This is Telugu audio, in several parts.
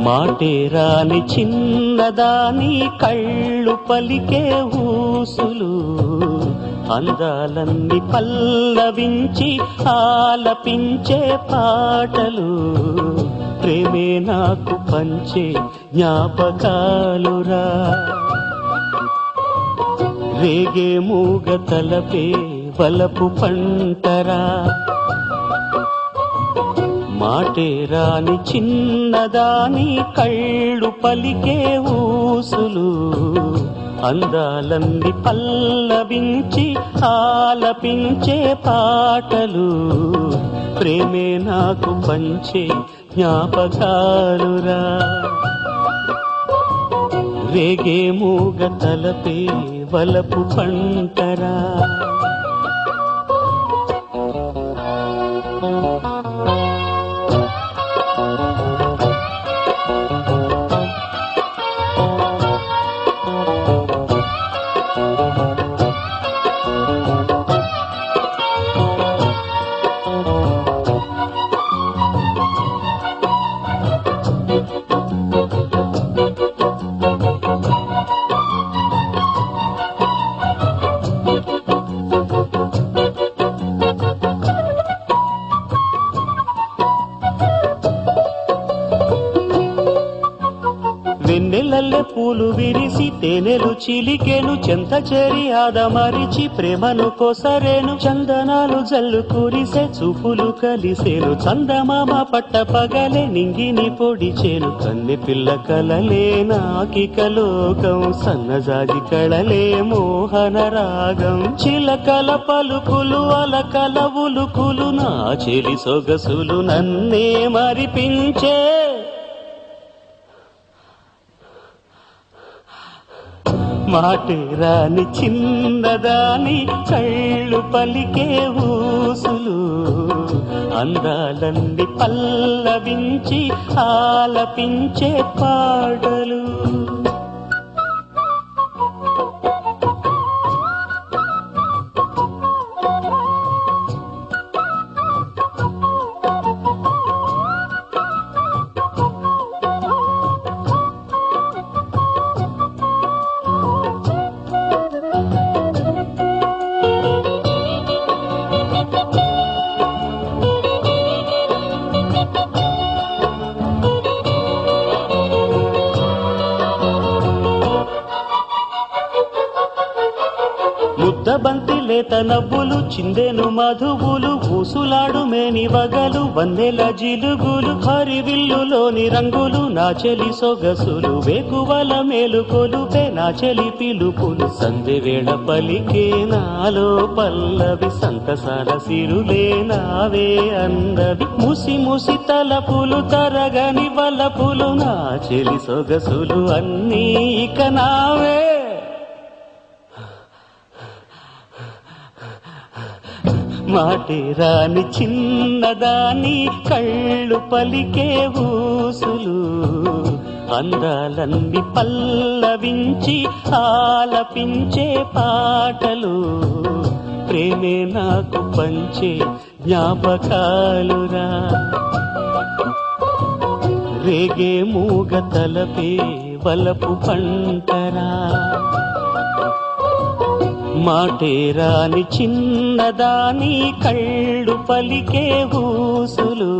మాటేరాని చిన్నదాని కళ్ళు పలికే ఊసులు అందాలన్నీ పల్లవించి ఆలపించే పాటలు ప్రేమే నాకు పంచే జ్ఞాపకాలురా రేగే మూగ తలపే వలపు పంటరా మాటేరాని చిన్నదాని కళ్ళు పలికే ఊసులు అందాలన్నీ పల్లవించి ఆలపించే పాటలు ప్రేమే నాకు పంచే జ్ఞాపకాలురా రేగే మూగ తలపే వలపు పంటరా వెన్నెలల్లె పూలు విరిసి తేనెలు చిలికెను చెంత చేరి ఆదమరిచి ప్రేమను కోసరేను చందనాలు జల్లు కురిసే చూపులు కలిసేను చందమామ పట్ట పగలే నింగిని పొడిచేను కన్నె పిల్ల కలలే నాకిక లోకం సన్నజాజి కళలే మోహన రాగం చిలకల పలుకులు అలకల ఉలుకులు నా చెలి సొగసులు నన్నే మరిపించే మాటేరాని చిన్నదాని కళ్ళు పలికే ఊసులు అందాలన్నీ పల్లవించి ఆలపించే పాటలు ముద్దబంతి లేత నవ్వులు చిందెను మధువులు ఊసులాడు మేని వగలు వందెల జిలుగులు హరివిల్లులోని రంగులు నా చెలి సొగసులు వేకువల మేలుకొలుపే నా చెలి పిలుపులు సంధి వేళ పలికే నాలో పల్లవి సంతసాల సిరులే నావే అందవి ముసి ముసి తలపులు తరగని వలపులు నా చెలి సొగసులు అన్నీ ఇక నావే మాటేరాని చిన్నదాని కళ్ళు పలికే ఊసులు అందాలన్నీ పల్లవించి ఆలపించే పాటలు ప్రేమే నాకు పంచే జ్ఞాపకాలురా రేగే మూగ తలపే వలపు పంటరా మాటేరాని చిన్నదాని కళ్ళు పలికే ఊసులు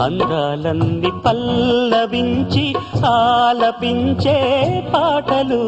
అందాలన్నీ పల్లవించి ఆలపించే పాటలు